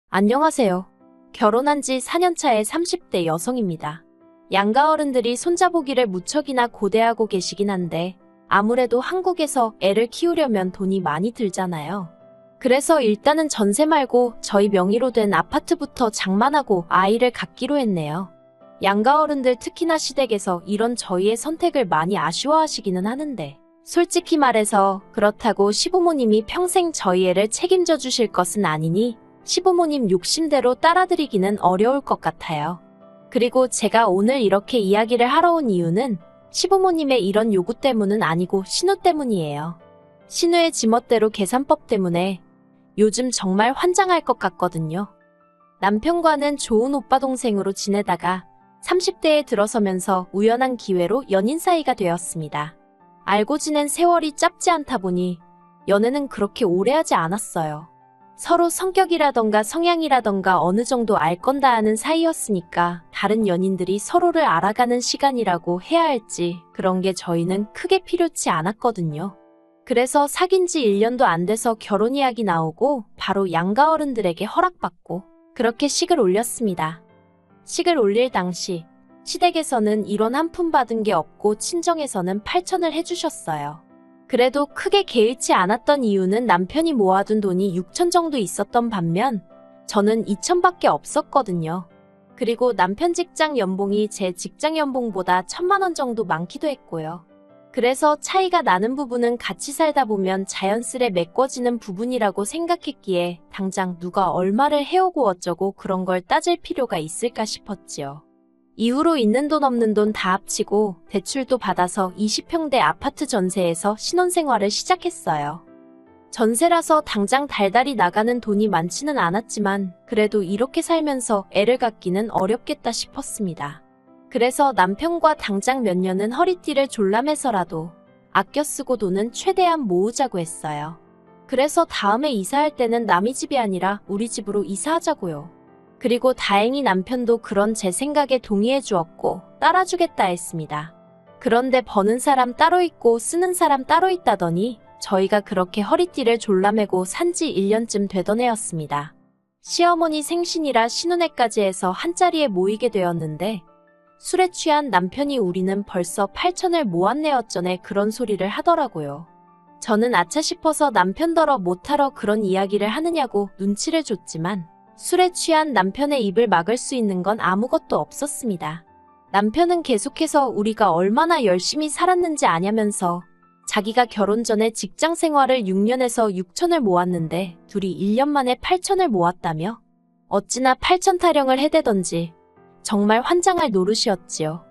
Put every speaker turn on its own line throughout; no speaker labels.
안녕하세요. 결혼한 지 4년차의 30대 여성입니다. 양가 어른들이 손자보기를 무척이나 고대하고 계시긴 한데 아무래도 한국에서 애를 키우려면 돈이 많이 들잖아요. 그래서 일단은 전세 말고 저희 명의로 된 아파트부터 장만하고 아이를 갖기로 했네요. 양가 어른들 특히나 시댁에서 이런 저희의 선택을 많이 아쉬워하시기는 하는데 솔직히 말해서 그렇다고 시부모님이 평생 저희 애를 책임져 주실 것은 아니니 시부모님 욕심대로 따라드리기는 어려울 것 같아요. 그리고 제가 오늘 이렇게 이야기를 하러 온 이유는 시부모님의 이런 요구 때문은 아니고 신우 때문이에요. 신우의 지멋대로 계산법 때문에 요즘 정말 환장할 것 같거든요. 남편과는 좋은 오빠 동생으로 지내다가 30대에 들어서면서 우연한 기회로 연인 사이가 되었습니다. 알고 지낸 세월이 짧지 않다 보니 연애는 그렇게 오래 하지 않았어요. 서로 성격이라던가 성향이라던가 어느 정도 알 건 다 아는 사이였으니까 다른 연인들이 서로를 알아가는 시간이라고 해야 할지 그런 게 저희는 크게 필요치 않았거든요. 그래서 사귄 지 1년도 안 돼서 결혼 이야기 나오고 바로 양가 어른들에게 허락받고 그렇게 식을 올렸습니다. 식을 올릴 당시 시댁에서는 1원 한 푼 받은 게 없고 친정에서는 8천을 해주셨어요. 그래도 크게 개의치 않았던 이유는 남편이 모아둔 돈이 6천 정도 있었던 반면 저는 2천밖에 없었거든요. 그리고 남편 직장 연봉이 제 직장 연봉보다 1,000만 원 정도 많기도 했고요. 그래서 차이가 나는 부분은 같이 살다 보면 자연스레 메꿔지는 부분이라고 생각했기에 당장 누가 얼마를 해오고 어쩌고 그런 걸 따질 필요가 있을까 싶었지요. 이후로 있는 돈 없는 돈 다 합치고 대출도 받아서 20평대 아파트 전세에서 신혼생활을 시작했어요. 전세라서 당장 달달이 나가는 돈이 많지는 않았지만 그래도 이렇게 살면서 애를 갖기는 어렵겠다 싶었습니다. 그래서 남편과 당장 몇 년은 허리띠를 졸라매서라도 아껴 쓰고 돈은 최대한 모으자고 했어요. 그래서 다음에 이사할 때는 남의 집이 아니라 우리 집으로 이사하자고요. 그리고 다행히 남편도 그런 제 생각에 동의해 주었고 따라주겠다 했습니다. 그런데 버는 사람 따로 있고 쓰는 사람 따로 있다더니 저희가 그렇게 허리띠를 졸라매고 산지 1년쯤 되던 해였습니다. 시어머니 생신이라 신혼회까지 해서 한자리에 모이게 되었는데 술에 취한 남편이 우리는 벌써 8천을 모았네 어쩌네 그런 소리를 하더라고요. 저는 아차 싶어서 남편더러 못하러 그런 이야기를 하느냐고 눈치를 줬지만 술에 취한 남편의 입을 막을 수 있는 건 아무것도 없었습니다. 남편은 계속해서 우리가 얼마나 열심히 살았는지 아냐면서 자기가 결혼 전에 직장 생활을 6년에서 6천을 모았는데 둘이 1년 만에 8천을 모았다며 어찌나 8천 타령을 해대던지 정말 환장할 노릇이었지요.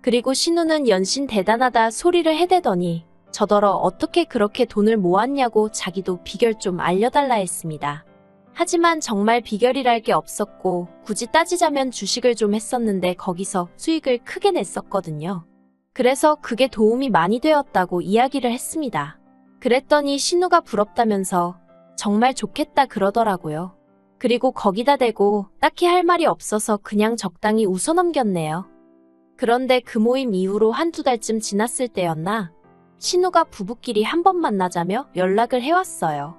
그리고 신우는 연신 대단하다 소리를 해대더니 저더러 어떻게 그렇게 돈을 모았냐고 자기도 비결 좀 알려달라 했습니다. 하지만 정말 비결이랄 게 없었고 굳이 따지자면 주식을 좀 했었는데 거기서 수익을 크게 냈었거든요. 그래서 그게 도움이 많이 되었다고 이야기를 했습니다. 그랬더니 신우가 부럽다면서 정말 좋겠다 그러더라고요. 그리고 거기다 대고 딱히 할 말이 없어서 그냥 적당히 웃어넘겼네요. 그런데 그 모임 이후로 한두 달쯤 지났을 때였나 신우가 부부끼리 한번 만나자며 연락을 해왔어요.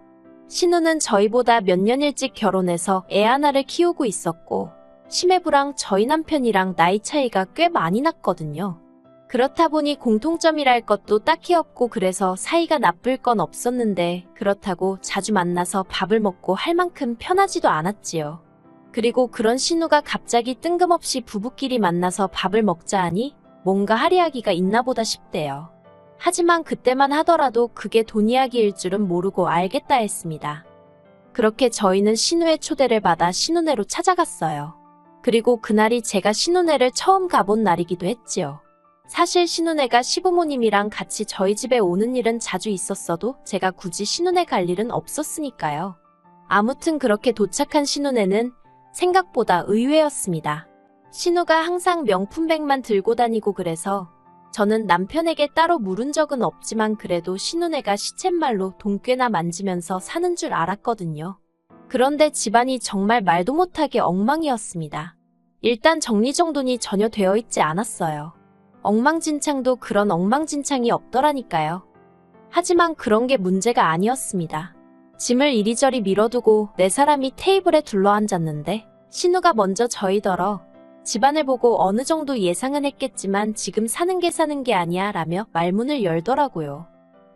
신우는 저희보다 몇 년 일찍 결혼해서 애 하나를 키우고 있었고 시매부랑 저희 남편이랑 나이 차이가 꽤 많이 났거든요. 그렇다 보니 공통점이랄 것도 딱히 없고 그래서 사이가 나쁠 건 없었는데 그렇다고 자주 만나서 밥을 먹고 할 만큼 편하지도 않았지요. 그리고 그런 신우가 갑자기 뜬금없이 부부끼리 만나서 밥을 먹자 하니 뭔가 할이야기가 있나 보다 싶대요. 하지만 그때만 하더라도 그게 돈 이야기일 줄은 모르고 알겠다 했습니다. 그렇게 저희는 신우의 초대를 받아 신우네로 찾아갔어요. 그리고 그날이 제가 신우네를 처음 가본 날이기도 했지요. 사실 신우네가 시부모님이랑 같이 저희 집에 오는 일은 자주 있었어도 제가 굳이 신우네 갈 일은 없었으니까요. 아무튼 그렇게 도착한 신우네는 생각보다 의외였습니다. 신우가 항상 명품백만 들고 다니고 그래서 저는 남편에게 따로 물은 적은 없지만 그래도 신우네가 시쳇말로 돈 꽤나 만지면서 사는 줄 알았거든요. 그런데 집안이 정말 말도 못하게 엉망이었습니다. 일단 정리정돈이 전혀 되어 있지 않았어요. 엉망진창도 그런 엉망진창이 없더라니까요. 하지만 그런 게 문제가 아니었습니다. 짐을 이리저리 밀어두고 네 사람이 테이블에 둘러앉았는데 신우가 먼저 저희더러 집안을 보고 어느 정도 예상은 했겠지만 지금 사는 게 아니야 라며 말문을 열더라고요.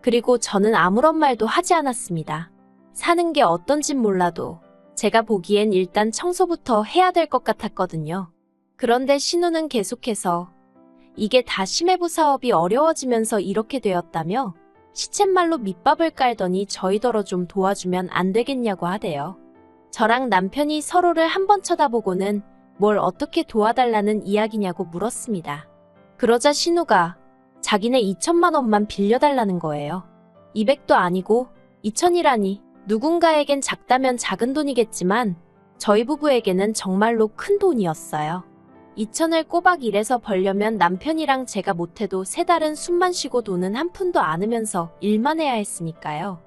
그리고 저는 아무런 말도 하지 않았습니다. 사는 게 어떤진 몰라도 제가 보기엔 일단 청소부터 해야 될 것 같았거든요. 그런데 신우는 계속해서 이게 다 심해부 사업이 어려워지면서 이렇게 되었다며 시쳇말로 밑밥을 깔더니 저희더러 좀 도와주면 안 되겠냐고 하대요. 저랑 남편이 서로를 한번 쳐다보고는 뭘 어떻게 도와달라는 이야기냐고 물었습니다. 그러자 신우가 자기네 2천만 원만 빌려달라는 거예요. 200도 아니고 2천이라니 누군가에겐 작다면 작은 돈이겠지만 저희 부부에게는 정말로 큰 돈이었어요. 2천을 꼬박 일해서 벌려면 남편이랑 제가 못해도 세 달은 숨만 쉬고 돈은 한 푼도 않으면서 일만 해야 했으니까요.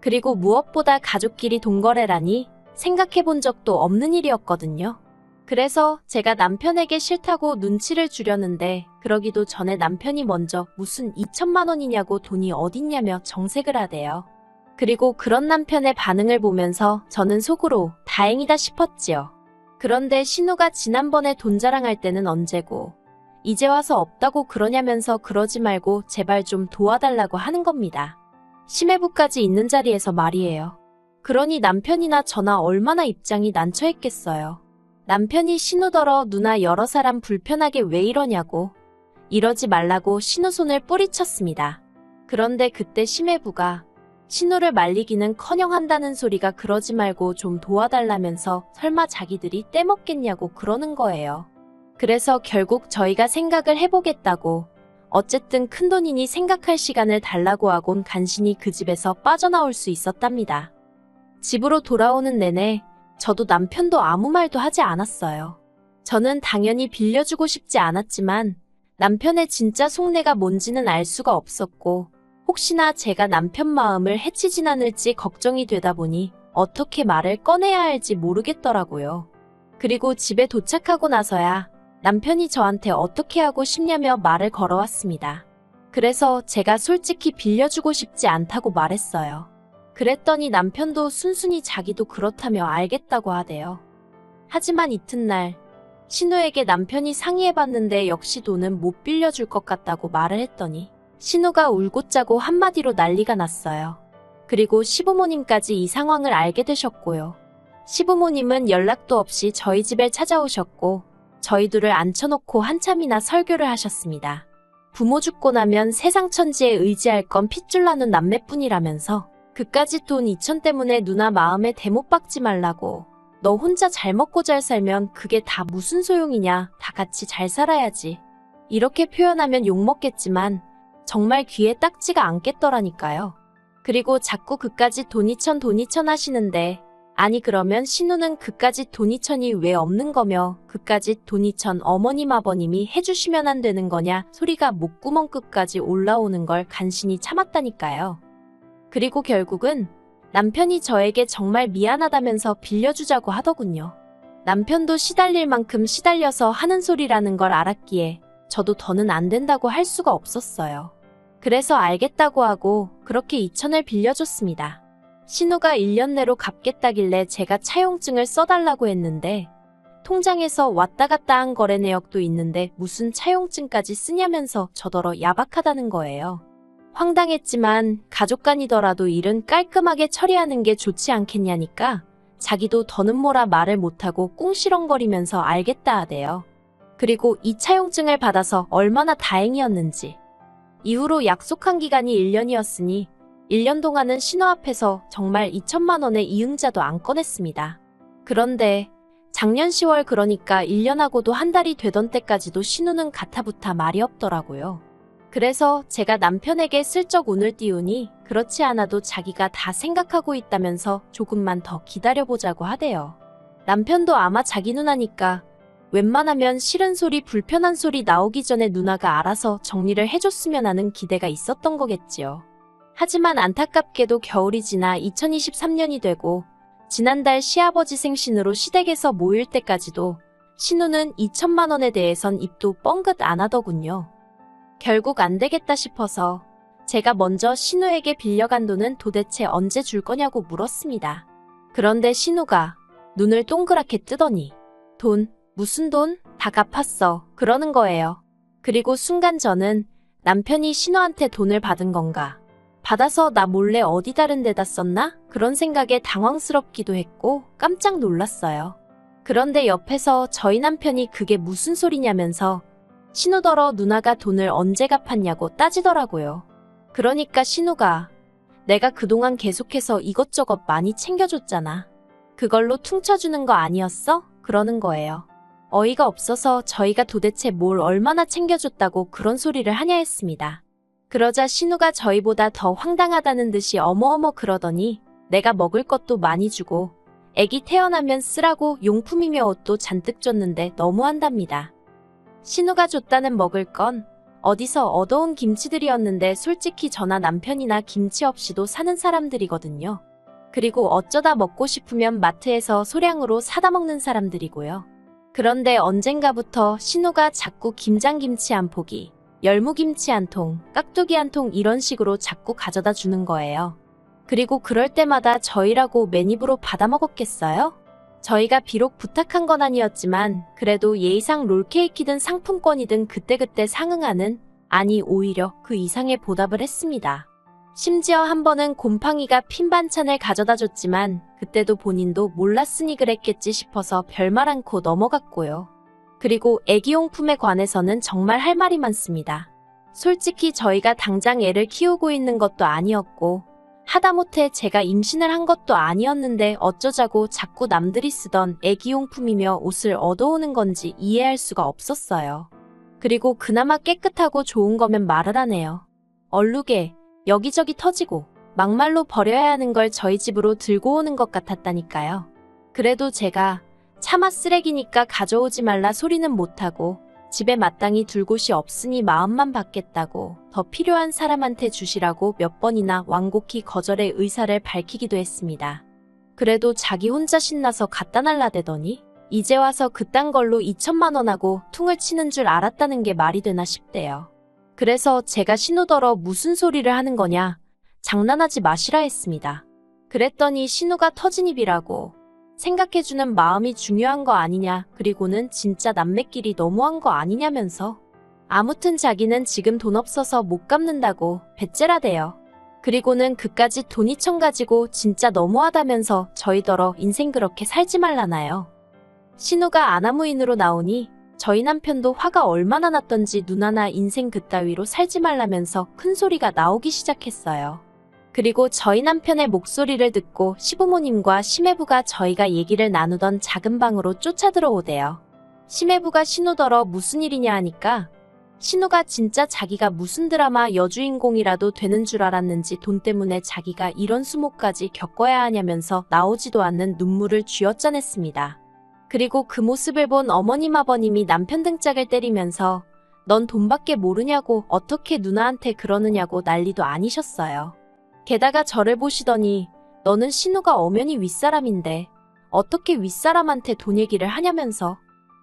그리고 무엇보다 가족끼리 돈거래라니 생각해본 적도 없는 일이었거든요. 그래서 제가 남편에게 싫다고 눈치를 주려는데 그러기도 전에 남편이 먼저 무슨 2천만 원이냐고 돈이 어딨냐며 정색을 하대요. 그리고 그런 남편의 반응을 보면서 저는 속으로 다행이다 싶었지요. 그런데 신우가 지난번에 돈 자랑할 때는 언제고 이제 와서 없다고 그러냐면서 그러지 말고 제발 좀 도와달라고 하는 겁니다. 심해부까지 있는 자리에서 말이에요. 그러니 남편이나 저나 얼마나 입장이 난처했겠어요. 남편이 신우더러 누나 여러 사람 불편하게 왜 이러냐고 이러지 말라고 신우 손을 뿌리쳤습니다. 그런데 그때 심해부가 신우를 말리기는커녕 한다는 소리가 그러지 말고 좀 도와달라면서 설마 자기들이 떼먹겠냐고 그러는 거예요. 그래서 결국 저희가 생각을 해보겠다고 어쨌든 큰돈이니 생각할 시간을 달라고 하곤 간신히 그 집에서 빠져나올 수 있었답니다. 집으로 돌아오는 내내 저도 남편도 아무 말도 하지 않았어요. 저는 당연히 빌려주고 싶지 않았지만 남편의 진짜 속내가 뭔지는 알 수가 없었고 혹시나 제가 남편 마음을 해치진 않을지 걱정이 되다 보니 어떻게 말을 꺼내야 할지 모르겠더라고요. 그리고 집에 도착하고 나서야 남편이 저한테 어떻게 하고 싶냐며 말을 걸어왔습니다. 그래서 제가 솔직히 빌려주고 싶지 않다고 말했어요. 그랬더니 남편도 순순히 자기도 그렇다며 알겠다고 하대요. 하지만 이튿날 신우에게 남편이 상의해봤는데 역시 돈은 못 빌려줄 것 같다고 말을 했더니 신우가 울고 짜고 한마디로 난리가 났어요. 그리고 시부모님까지 이 상황을 알게 되셨고요. 시부모님은 연락도 없이 저희 집에 찾아오셨고 저희 둘을 앉혀놓고 한참이나 설교를 하셨습니다. 부모 죽고 나면 세상 천지에 의지할 건 핏줄 나눈 남매뿐이라면서 그까짓 돈 2천 때문에 누나 마음에 대못 박지 말라고 너 혼자 잘 먹고 잘 살면 그게 다 무슨 소용이냐 다 같이 잘 살아야지 이렇게 표현하면 욕먹겠지만 정말 귀에 딱지가 않겠더라니까요. 그리고 자꾸 그까짓 돈 2천 하시는데 아니 그러면 신우는 그까짓 돈 2천이 왜 없는 거며 그까짓 돈 2천 어머님 아버님이 해주시면 안 되는 거냐 소리가 목구멍 끝까지 올라오는 걸 간신히 참았다니까요. 그리고 결국은 남편이 저에게 정말 미안하다면서 빌려주자고 하더군요. 남편도 시달릴 만큼 시달려서 하는 소리라는 걸 알았기에 저도 더는 안 된다고 할 수가 없었어요. 그래서 알겠다고 하고 그렇게 2천을 빌려줬습니다. 신우가 1년 내로 갚겠다길래 제가 차용증을 써달라고 했는데 통장에서 왔다 갔다 한 거래 내역도 있는데 무슨 차용증까지 쓰냐면서 저더러 야박하다는 거예요. 황당했지만 가족 간이더라도 일은 깔끔하게 처리하는 게 좋지 않겠냐니까 자기도 더는 뭐라 말을 못하고 꿍시렁거리면서 알겠다 하대요. 그리고 이 차용증을 받아서 얼마나 다행이었는지. 이후로 약속한 기간이 1년이었으니 1년 동안은 신우 앞에서 정말 2천만 원의 이응자도 안 꺼냈습니다. 그런데 작년 10월 그러니까 1년하고도 한 달이 되던 때까지도 신우는 가타부타 말이 없더라고요. 그래서 제가 남편에게 슬쩍 운을 띄우니 그렇지 않아도 자기가 다 생각하고 있다면서 조금만 더 기다려보자고 하대요. 남편도 아마 자기 누나니까 웬만하면 싫은 소리 불편한 소리 나오기 전에 누나가 알아서 정리를 해줬으면 하는 기대가 있었던 거겠지요. 하지만 안타깝게도 겨울이 지나 2023년이 되고 지난달 시아버지 생신으로 시댁에서 모일 때까지도 신우는 2천만 원에 대해선 입도 뻥긋 안 하더군요. 결국 안 되겠다 싶어서 제가 먼저 신우에게 빌려간 돈은 도대체 언제 줄 거냐고 물었습니다. 그런데 신우가 눈을 동그랗게 뜨더니 돈? 무슨 돈? 다 갚았어. 그러는 거예요. 그리고 순간 저는 남편이 신우한테 돈을 받은 건가? 받아서 나 몰래 어디 다른 데다 썼나? 그런 생각에 당황스럽기도 했고 깜짝 놀랐어요. 그런데 옆에서 저희 남편이 그게 무슨 소리냐면서 신우더러 누나가 돈을 언제 갚았냐고 따지더라고요. 그러니까 신우가 내가 그동안 계속해서 이것저것 많이 챙겨줬잖아. 그걸로 퉁쳐주는 거 아니었어? 그러는 거예요. 어이가 없어서 저희가 도대체 뭘 얼마나 챙겨줬다고 그런 소리를 하냐 했습니다. 그러자 신우가 저희보다 더 황당하다는 듯이 어머어머 그러더니 내가 먹을 것도 많이 주고 애기 태어나면 쓰라고 용품이며 옷도 잔뜩 줬는데 너무한답니다. 신우가 줬다는 먹을 건 어디서 얻어온 김치들이었는데 솔직히 저나 남편이나 김치 없이도 사는 사람들이거든요. 그리고 어쩌다 먹고 싶으면 마트에서 소량으로 사다 먹는 사람들이고요. 그런데 언젠가부터 신우가 자꾸 김장김치 한 포기, 열무김치 한 통, 깍두기 한 통 이런 식으로 자꾸 가져다 주는 거예요. 그리고 그럴 때마다 저희라고 맨입으로 받아먹었겠어요? 저희가 비록 부탁한 건 아니었지만 그래도 예의상 롤케이크든 상품권이든 그때그때 상응하는, 아니 오히려 그 이상의 보답을 했습니다. 심지어 한 번은 곰팡이가 핀 반찬을 가져다 줬지만 그때도 본인도 몰랐으니 그랬겠지 싶어서 별말 않고 넘어갔고요. 그리고 애기용품에 관해서는 정말 할 말이 많습니다. 솔직히 저희가 당장 애를 키우고 있는 것도 아니었고 하다못해 제가 임신을 한 것도 아니었는데 어쩌자고 자꾸 남들이 쓰던 애기용품이며 옷을 얻어오는 건지 이해할 수가 없었어요. 그리고 그나마 깨끗하고 좋은 거면 말을 하네요. 얼룩에 여기저기 터지고 막말로 버려야 하는 걸 저희 집으로 들고 오는 것 같았다니까요. 그래도 제가 차마 쓰레기니까 가져오지 말라 소리는 못하고 집에 마땅히 둘 곳이 없으니 마음만 받겠다고 더 필요한 사람한테 주시라고 몇 번이나 완곡히 거절의 의사를 밝히기도 했습니다. 그래도 자기 혼자 신나서 갖다 날라대더니 이제 와서 그딴 걸로 2천만 원하고 퉁을 치는 줄 알았다는 게 말이 되나 싶대요. 그래서 제가 신우더러 무슨 소리를 하는 거냐, 장난하지 마시라 했습니다. 그랬더니 신우가 터진 입이라고 생각해주는 마음이 중요한 거 아니냐, 그리고는 진짜 남매끼리 너무한 거 아니냐면서 아무튼 자기는 지금 돈 없어서 못 갚는다고 배째라대요. 그리고는 그까지 돈 2천 가지고 진짜 너무하다면서 저희더러 인생 그렇게 살지 말라나요. 신우가 아나무인으로 나오니 저희 남편도 화가 얼마나 났던지 누나나 인생 그따위로 살지 말라면서 큰 소리가 나오기 시작했어요. 그리고 저희 남편의 목소리를 듣고 시부모님과 시매부가 저희가 얘기를 나누던 작은 방으로 쫓아들어오대요. 시매부가 신우더러 무슨 일이냐 하니까 신우가 진짜 자기가 무슨 드라마 여주인공이라도 되는 줄 알았는지 돈 때문에 자기가 이런 수모까지 겪어야 하냐면서 나오지도 않는 눈물을 쥐어짜냈습니다. 그리고 그 모습을 본 어머님 아버님이 남편 등짝을 때리면서 넌 돈밖에 모르냐고 어떻게 누나한테 그러느냐고 난리도 아니셨어요. 게다가 저를 보시더니 너는 신우가 엄연히 윗사람인데 어떻게 윗사람한테 돈 얘기를 하냐면서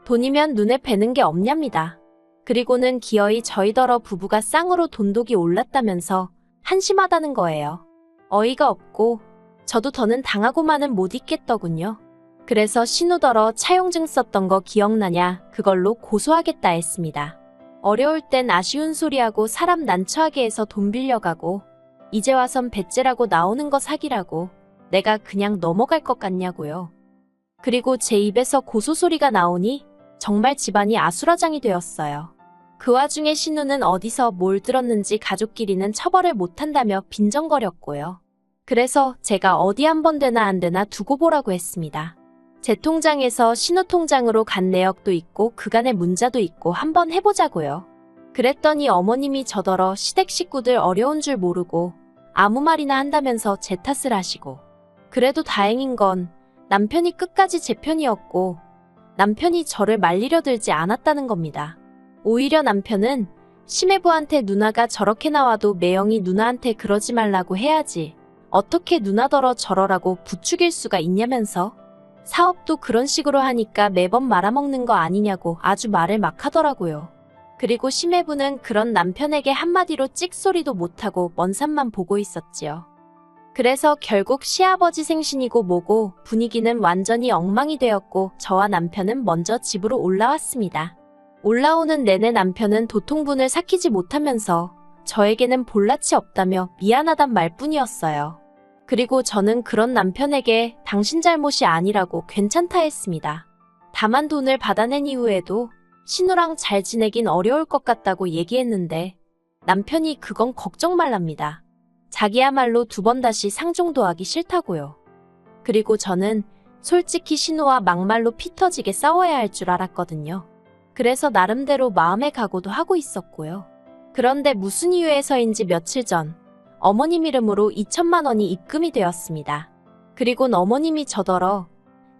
돈이면 눈에 뵈는 게 없냐입니다. 그리고는 기어이 저희더러 부부가 쌍으로 돈독이 올랐다면서 한심하다는 거예요. 어이가 없고 저도 더는 당하고만은 못 있겠더군요. 그래서 신우더러 차용증 썼던 거 기억나냐, 그걸로 고소하겠다 했습니다. 어려울 땐 아쉬운 소리하고 사람 난처하게 해서 돈 빌려가고 이제 와선 배째라고 나오는 거 사기라고 내가 그냥 넘어갈 것 같냐고요. 그리고 제 입에서 고소 소리가 나오니 정말 집안이 아수라장이 되었어요. 그 와중에 신우는 어디서 뭘 들었는지 가족끼리는 처벌을 못한다며 빈정거렸고요. 그래서 제가 어디 한번 되나 안 되나 두고 보라고 했습니다. 제 통장에서 신우 통장으로 간 내역도 있고 그간의 문자도 있고 한번 해보자고요. 그랬더니 어머님이 저더러 시댁 식구들 어려운 줄 모르고 아무 말이나 한다면서 제 탓을 하시고, 그래도 다행인 건 남편이 끝까지 제 편이었고 남편이 저를 말리려 들지 않았다는 겁니다. 오히려 남편은 시매부한테 누나가 저렇게 나와도 매영이 누나한테 그러지 말라고 해야지 어떻게 누나더러 저러라고 부추길 수가 있냐면서 사업도 그런 식으로 하니까 매번 말아먹는 거 아니냐고 아주 말을 막 하더라고요. 그리고 심해부는 그런 남편에게 한마디로 찍소리도 못하고 먼 산만 보고 있었지요. 그래서 결국 시아버지 생신이고 뭐고 분위기는 완전히 엉망이 되었고 저와 남편은 먼저 집으로 올라왔습니다. 올라오는 내내 남편은 도통분을 삭히지 못하면서 저에게는 볼낯이 없다며 미안하단 말뿐이었어요. 그리고 저는 그런 남편에게 당신 잘못이 아니라고 괜찮다 했습니다. 다만 돈을 받아낸 이후에도 신우랑 잘 지내긴 어려울 것 같다고 얘기했는데 남편이 그건 걱정 말랍니다. 자기야말로 2번 다시 상종도 하기 싫다고요. 그리고 저는 솔직히 신우와 막말로 피 터지게 싸워야 할 줄 알았거든요. 그래서 나름대로 마음의 각오도 하고 있었고요. 그런데 무슨 이유에서인지 며칠 전 어머님 이름으로 2천만 원이 입금이 되었습니다. 그리곤 어머님이 저더러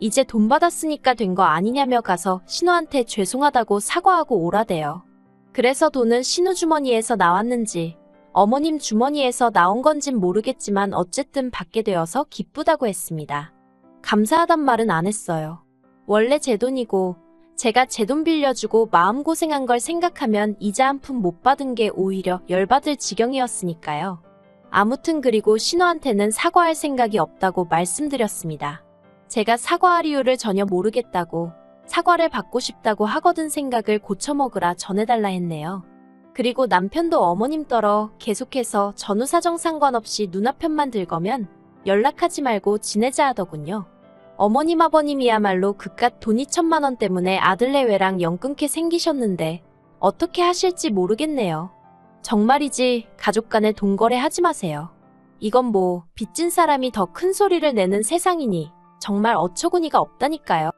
이제 돈 받았으니까 된 거 아니냐며 가서 신우한테 죄송하다고 사과하고 오라대요. 그래서 돈은 신우 주머니에서 나왔는지 어머님 주머니에서 나온 건진 모르겠지만 어쨌든 받게 되어서 기쁘다고 했습니다. 감사하단 말은 안 했어요. 원래 제 돈이고 제가 제 돈 빌려주고 마음고생한 걸 생각하면 이자 한 푼 못 받은 게 오히려 열받을 지경이었으니까요. 아무튼 그리고 신우한테는 사과할 생각이 없다고 말씀드렸습니다. 제가 사과할 이유를 전혀 모르겠다고 사과를 받고 싶다고 하거든 생각을 고쳐먹으라 전해달라 했네요. 그리고 남편도 어머님 떨어 계속해서 전후 사정 상관없이 누나편만 들거면 연락하지 말고 지내자 하더군요. 어머님 아버님이야말로 그깟 돈 2천만 원 때문에 아들 내외랑 연 끊게 생기셨는데 어떻게 하실지 모르겠네요. 정말이지 가족 간에 돈거래 하지 마세요. 이건 뭐 빚진 사람이 더 큰 소리를 내는 세상이니 정말 어처구니가 없다니까요.